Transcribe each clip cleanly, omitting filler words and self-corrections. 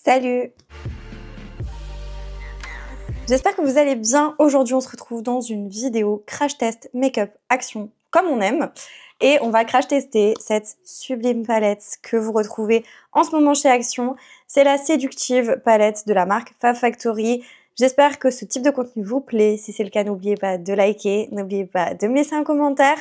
Salut! J'espère que vous allez bien. Aujourd'hui, on se retrouve dans une vidéo crash test make-up action comme on aime. Et on va crash tester cette sublime palette que vous retrouvez en ce moment chez Action. C'est la séductive palette de la marque Fab Factory. J'espère que ce type de contenu vous plaît. Si c'est le cas, n'oubliez pas de liker, n'oubliez pas de me laisser un commentaire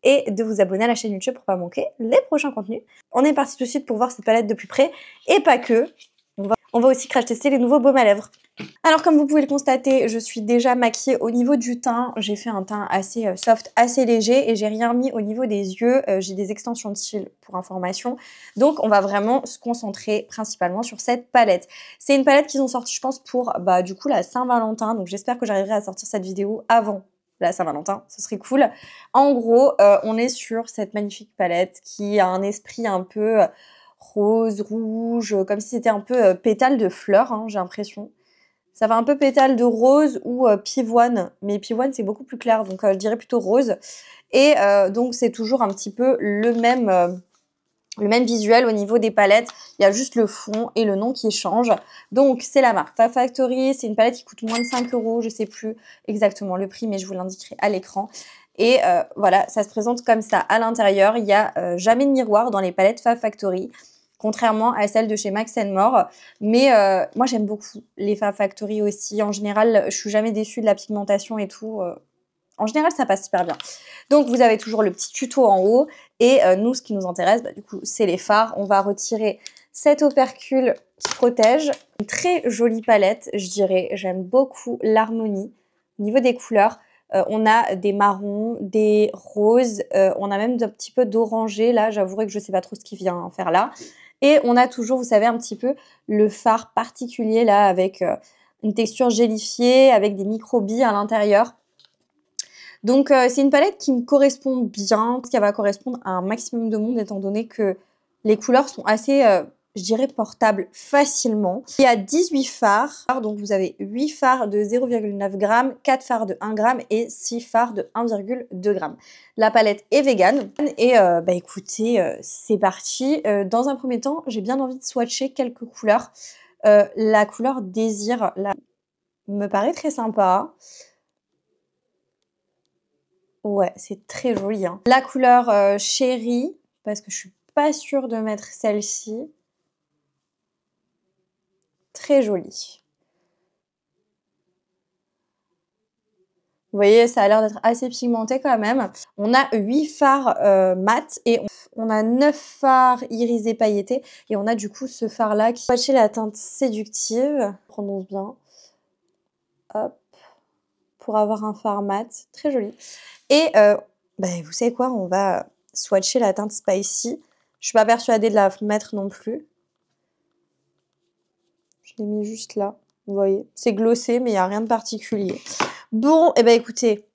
et de vous abonner à la chaîne YouTube pour pas manquer les prochains contenus. On est parti tout de suite pour voir cette palette de plus près et pas que. On va aussi crash tester les nouveaux baumes à lèvres. Alors comme vous pouvez le constater, je suis déjà maquillée au niveau du teint. J'ai fait un teint assez soft, assez léger et j'ai rien mis au niveau des yeux. J'ai des extensions de cils pour information. Donc on va vraiment se concentrer principalement sur cette palette. C'est une palette qu'ils ont sortie je pense pour du coup la Saint-Valentin. Donc j'espère que j'arriverai à sortir cette vidéo avant la Saint-Valentin. Ce serait cool. En gros, on est sur cette magnifique palette qui a un esprit un peu rose, rouge, comme si c'était un peu pétale de fleurs, hein, j'ai l'impression. Ça fait un peu pétale de rose ou pivoine, mais pivoine c'est beaucoup plus clair, donc je dirais plutôt rose. Et donc c'est toujours un petit peu le même visuel au niveau des palettes. Il y a juste le fond et le nom qui change. Donc c'est la marque Fab Factory, c'est une palette qui coûte moins de 5 €, je sais plus exactement le prix, mais je vous l'indiquerai à l'écran. Et voilà, ça se présente comme ça. À l'intérieur, il n'y a jamais de miroir dans les palettes Fab Factory, contrairement à celles de chez Max More. Mais moi, j'aime beaucoup les Fab Factory aussi. En général, je suis jamais déçue de la pigmentation et tout. En général, ça passe super bien. Donc, vous avez toujours le petit tuto en haut. Et nous, ce qui nous intéresse, du coup, c'est les fards. On va retirer cet opercule qui protège. Une très jolie palette, je dirais. J'aime beaucoup l'harmonie. Au niveau des couleurs, on a des marrons, des roses. On a même un petit peu d'orangé. Là, j'avouerai que je ne sais pas trop ce qui vient faire là. Et on a toujours, vous savez, un petit peu le fard particulier là avec une texture gélifiée, avec des micro-billes à l'intérieur. Donc c'est une palette qui me correspond bien, parce qu'elle va correspondre à un maximum de monde étant donné que les couleurs sont assez, je dirais, portables facilement. Il y a 18 fards, donc vous avez 8 fards de 0,9 g, 4 fards de 1 g et 6 fards de 1,2 g. La palette est vegan et écoutez, c'est parti. Dans un premier temps, j'ai bien envie de swatcher quelques couleurs. La couleur Désir là, me paraît très sympa. Ouais, c'est très joli. Hein. La couleur Chérie, parce que je suis pas sûre de mettre celle-ci. Très jolie. Vous voyez, ça a l'air d'être assez pigmenté quand même. On a 8 fards mat et on a 9 fards irisés pailletés. Et on a du coup ce fard-là qui va la teinte séductive. Prononce bien. Hop. Pour avoir un fard mat. Très joli. Et vous savez quoi, on va swatcher la teinte Spicy. Je suis pas persuadée de la mettre non plus. Je l'ai mis juste là, vous voyez. C'est glossé, mais il n'y a rien de particulier. Bon, et écoutez,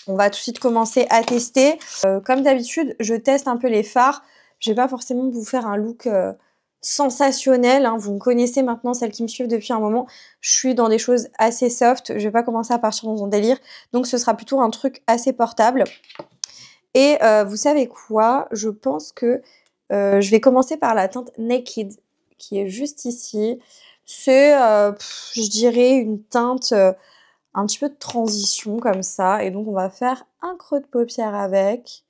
on va tout de suite commencer à tester. Comme d'habitude, je teste un peu les fards. Je vais pas forcément vous faire un look sensationnel. Hein. Vous me connaissez maintenant, celles qui me suivent depuis un moment. Je suis dans des choses assez soft. Je vais pas commencer à partir dans un délire. Donc ce sera plutôt un truc assez portable. Et vous savez quoi? Je pense que je vais commencer par la teinte Naked, qui est juste ici. C'est, je dirais, une teinte un petit peu de transition comme ça. Et donc on va faire un creux de paupière avec.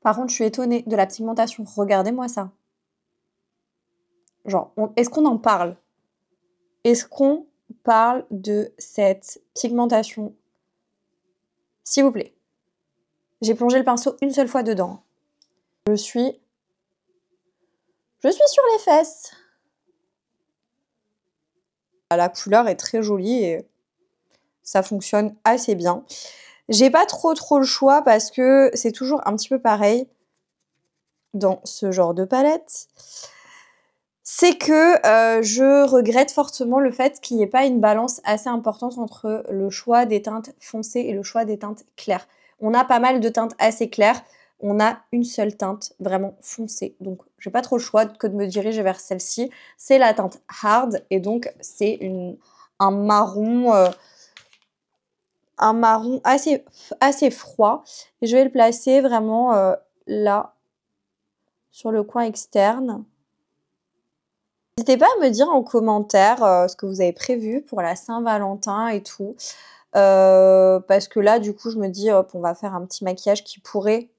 Par contre, je suis étonnée de la pigmentation. Regardez-moi ça. Genre, est-ce qu'on en parle? Est-ce qu'on parle de cette pigmentation? S'il vous plaît. J'ai plongé le pinceau une seule fois dedans. Je suis sur les fesses. La couleur est très jolie et ça fonctionne assez bien. J'ai pas trop le choix parce que c'est toujours un petit peu pareil dans ce genre de palette. C'est que je regrette fortement le fait qu'il n'y ait pas une balance assez importante entre le choix des teintes foncées et le choix des teintes claires. On a pas mal de teintes assez claires. On a une seule teinte vraiment foncée. Donc, j'ai pas trop le choix que de me diriger vers celle-ci. C'est la teinte Hard et donc c'est un marron assez froid. Et je vais le placer vraiment là, sur le coin externe. N'hésitez pas à me dire en commentaire ce que vous avez prévu pour la Saint-Valentin et tout. Parce que là, du coup, je me dis, hop, on va faire un petit maquillage qui pourrait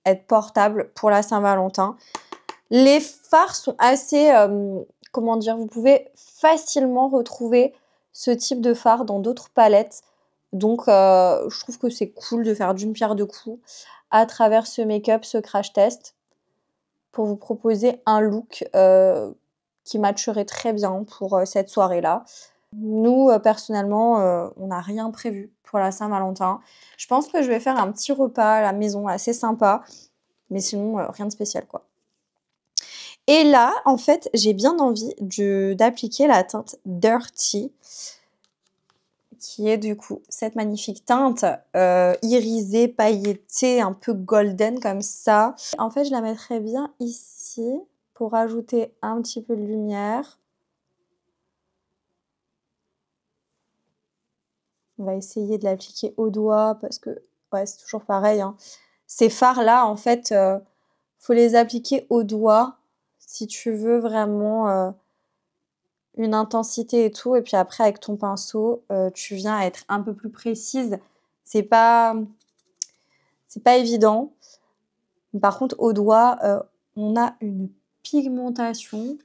être portable pour la Saint-Valentin. Les fards sont assez, comment dire, vous pouvez facilement retrouver ce type de fard dans d'autres palettes. Donc, je trouve que c'est cool de faire d'une pierre deux coups à travers ce make-up, ce crash test, pour vous proposer un look qui matcherait très bien pour cette soirée-là. Nous, personnellement, on n'a rien prévu pour la Saint-Valentin. Je pense que je vais faire un petit repas à la maison assez sympa, mais sinon, rien de spécial, quoi. Et là, en fait, j'ai bien envie d'appliquer la teinte Dirty, qui est du coup cette magnifique teinte irisée, pailletée, un peu golden comme ça. En fait, je la mettrais bien ici pour rajouter un petit peu de lumière. On va essayer de l'appliquer au doigt parce que ouais, c'est toujours pareil, hein. Ces fards-là, en fait, faut les appliquer au doigt si tu veux vraiment une intensité et tout. Et puis après, avec ton pinceau, tu viens à être un peu plus précise. C'est pas évident. Par contre, au doigt, on a une pigmentation.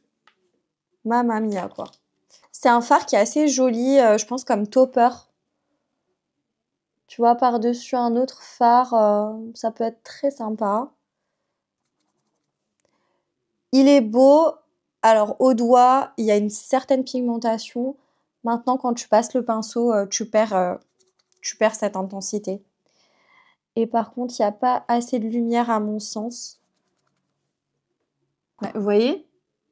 Mamma mia, quoi. C'est un fard qui est assez joli, je pense, comme topper. Tu vois, par-dessus un autre fard, ça peut être très sympa. Il est beau. Alors, au doigt, il y a une certaine pigmentation. Maintenant, quand tu passes le pinceau, tu perds cette intensité. Et par contre, il n'y a pas assez de lumière à mon sens. Vous voyez,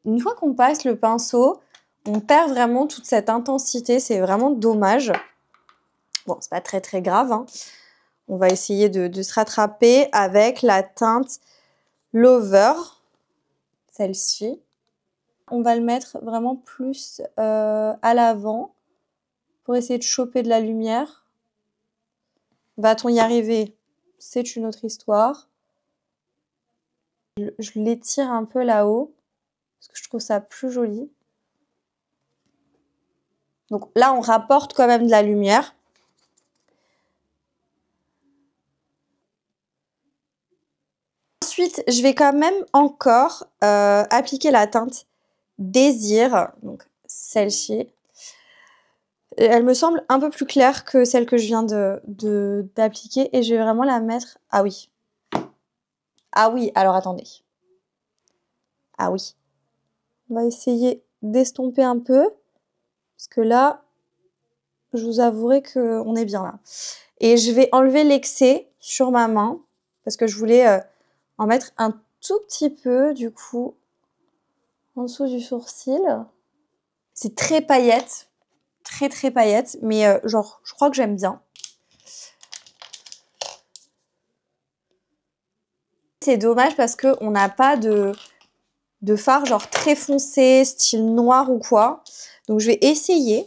une fois qu'on passe le pinceau, on perd vraiment toute cette intensité. C'est vraiment dommage. Bon, c'est pas très très grave, hein. On va essayer de se rattraper avec la teinte Lover, celle-ci. On va le mettre vraiment plus à l'avant pour essayer de choper de la lumière. Va-t-on y arriver? C'est une autre histoire. Je l'étire un peu là-haut parce que je trouve ça plus joli. Donc là, on rapporte quand même de la lumière. Ensuite, je vais quand même encore appliquer la teinte Désir, donc celle-ci. Elle me semble un peu plus claire que celle que je viens d'appliquer et je vais vraiment la mettre... Ah oui. Ah oui, alors attendez. Ah oui. On va essayer d'estomper un peu parce que là, je vous avouerai qu'on est bien là. Et je vais enlever l'excès sur ma main parce que je voulais en mettre un tout petit peu du coup en dessous du sourcil. C'est très paillette, très très paillette, mais genre je crois que j'aime bien. C'est dommage parce qu'on n'a pas de fard genre très foncé, style noir ou quoi. Donc je vais essayer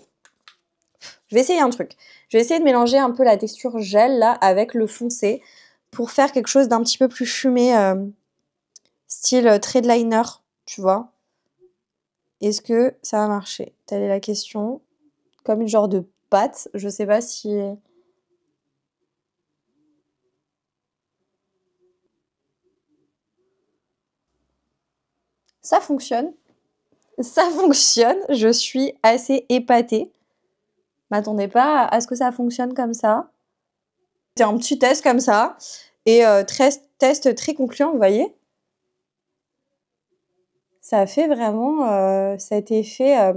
un truc. Je vais essayer de mélanger un peu la texture gel là avec le foncé pour faire quelque chose d'un petit peu plus fumé, style trade liner, tu vois. Est-ce que ça va marcher? Telle est la question. Comme une genre de pâte, je sais pas si... Ça fonctionne. Ça fonctionne. Je suis assez épatée. M'attendez pas à ce que ça fonctionne comme ça. C'est un petit test comme ça. Et test très concluant, vous voyez. Ça fait vraiment cet effet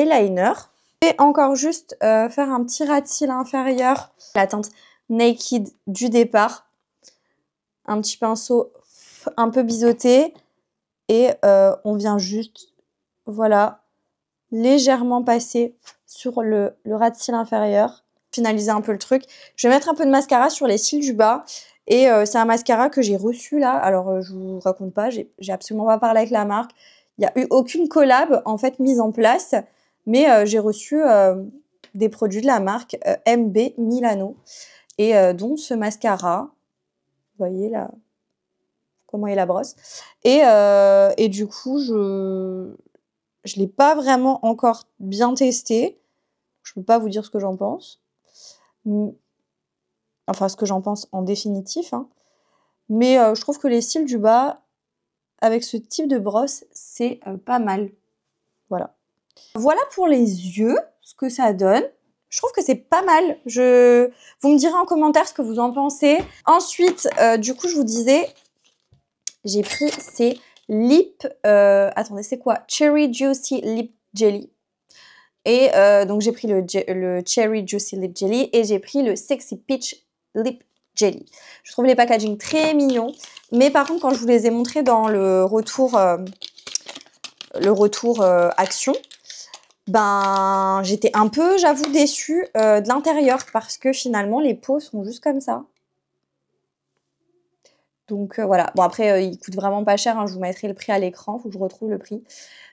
liner. Et encore juste faire un petit ras de cils inférieur. La teinte Naked du départ. Un petit pinceau un peu biseauté. Et on vient juste, voilà, légèrement passer sur le ras de cils inférieur. Finaliser un peu le truc. Je vais mettre un peu de mascara sur les cils du bas. Et c'est un mascara que j'ai reçu là. Alors, je vous raconte pas, j'ai absolument pas parlé avec la marque. Il n'y a eu aucune collab en fait mise en place. Mais j'ai reçu des produits de la marque MB Milano. Et dont ce mascara. voyez là comment est la brosse. Et du coup, je l'ai pas vraiment encore bien testé. Je peux pas vous dire ce que j'en pense. Enfin, ce que j'en pense en définitif. Hein. Mais je trouve que les cils du bas, avec ce type de brosse, c'est pas mal. Voilà. Voilà pour les yeux, ce que ça donne. Je trouve que c'est pas mal. Vous me direz en commentaire ce que vous en pensez. Ensuite, du coup, je vous disais, j'ai pris ces lip... attendez, c'est quoi? Cherry Juicy Lip Jelly. Et donc, j'ai pris le Cherry Juicy Lip Jelly et j'ai pris le Sexy Peach Lip Jelly. Je trouve les packaging très mignons. Mais par contre, quand je vous les ai montrés dans le retour action, ben j'étais un peu, j'avoue, déçue de l'intérieur parce que finalement, les peaux sont juste comme ça. Donc voilà. Bon, après, ils coûtent vraiment pas cher. Hein. Je vous mettrai le prix à l'écran. Faut que je retrouve le prix.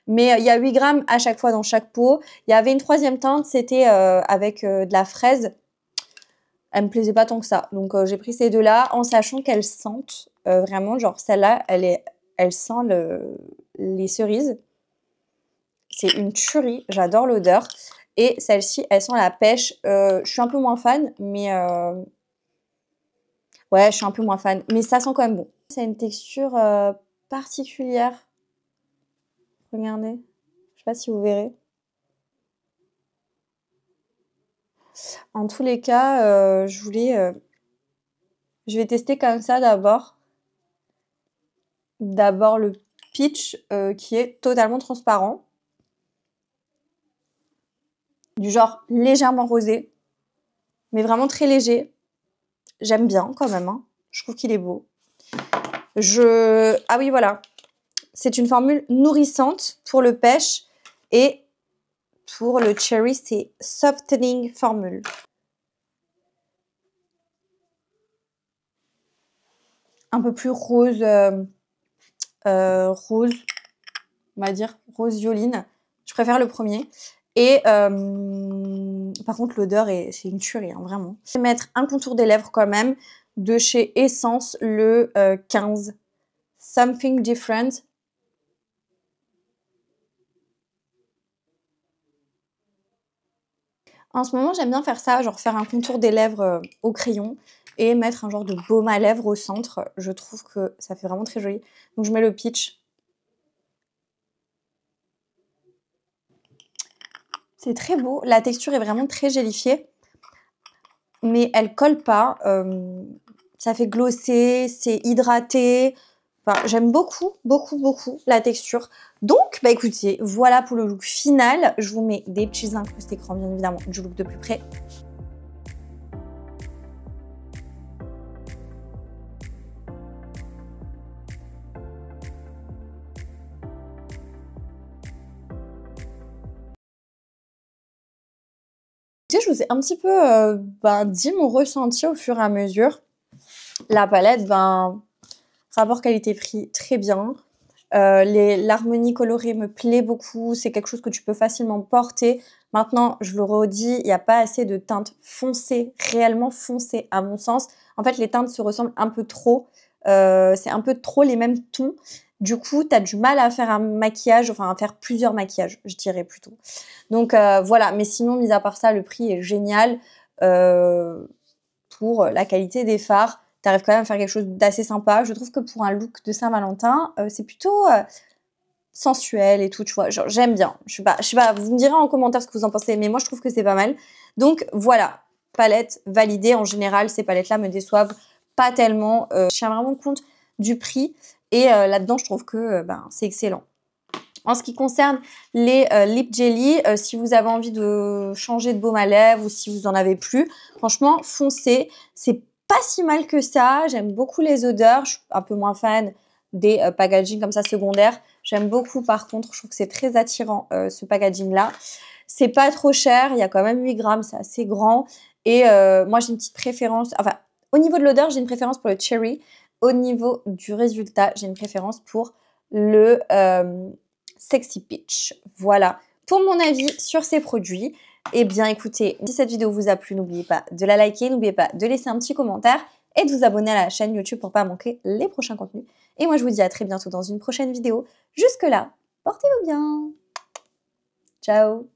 Mais il y a 8 grammes à chaque fois dans chaque pot. Il y avait une troisième teinte, c'était avec de la fraise. Elle me plaisait pas tant que ça. Donc j'ai pris ces deux-là en sachant qu'elles sentent vraiment, genre celle-là, elle sent les cerises. C'est une tuerie, j'adore l'odeur. Et celle-ci, elle sent la pêche. Je suis un peu moins fan, mais... ouais, je suis un peu moins fan. Mais ça sent quand même bon. C'est une texture particulière. Regardez. Je sais pas si vous verrez. En tous les cas, je vais tester comme ça d'abord. D'abord le peach qui est totalement transparent. Du genre légèrement rosé. Mais vraiment très léger. J'aime bien quand même. Hein. Je trouve qu'il est beau. Ah oui, voilà. C'est une formule nourrissante pour le pêche. Et pour le cherry, c'est softening formule. Un peu plus rose, rose, on va dire, rose violine. Je préfère le premier. Et par contre, l'odeur, c'est une tuerie, hein, vraiment. Je vais mettre un contour des lèvres quand même de chez Essence, le 15. Something Different. En ce moment, j'aime bien faire ça, genre faire un contour des lèvres au crayon et mettre un genre de baume à lèvres au centre. Je trouve que ça fait vraiment très joli. Donc je mets le peach. C'est très beau. La texture est vraiment très gélifiée. Mais elle colle pas. Ça fait glosser, c'est hydraté. Enfin, j'aime beaucoup, beaucoup, beaucoup la texture. Donc, bah écoutez, voilà pour le look final. Je vous mets des petits incrustés écran, bien évidemment, du look de plus près. Je vous ai un petit peu dit mon ressenti au fur et à mesure. La palette, rapport qualité-prix, très bien. L'harmonie colorée me plaît beaucoup. C'est quelque chose que tu peux facilement porter. Maintenant, je le redis, il n'y a pas assez de teintes foncées, réellement foncées à mon sens. En fait, les teintes se ressemblent un peu trop. C'est un peu trop les mêmes tons. Du coup, tu as du mal à faire un maquillage, enfin à faire plusieurs maquillages, je dirais plutôt. Donc voilà, mais sinon, mis à part ça, le prix est génial pour la qualité des fards. Tu arrives quand même à faire quelque chose d'assez sympa. Je trouve que pour un look de Saint-Valentin, c'est plutôt sensuel et tout, tu vois. Genre, j'aime bien. Je sais pas, vous me direz en commentaire ce que vous en pensez, mais moi, je trouve que c'est pas mal. Donc voilà, palette validée. En général, ces palettes-là me déçoivent pas tellement. Je tiens vraiment compte du prix. Et là-dedans, je trouve que c'est excellent. En ce qui concerne les lip jelly, si vous avez envie de changer de baume à lèvres ou si vous en avez plus, franchement, foncez. C'est pas si mal que ça. J'aime beaucoup les odeurs. Je suis un peu moins fan des packaging comme ça secondaires. J'aime beaucoup par contre. Je trouve que c'est très attirant ce packaging-là. C'est pas trop cher. Il y a quand même 8 grammes. C'est assez grand. Et moi, j'ai une petite préférence. Enfin, au niveau de l'odeur, j'ai une préférence pour le cherry. Au niveau du résultat, j'ai une préférence pour le Sexy Peach. Voilà pour mon avis sur ces produits. Eh bien écoutez, si cette vidéo vous a plu, n'oubliez pas de la liker, n'oubliez pas de laisser un petit commentaire et de vous abonner à la chaîne YouTube pour pas manquer les prochains contenus. Et moi, je vous dis à très bientôt dans une prochaine vidéo. Jusque-là, portez-vous bien. Ciao.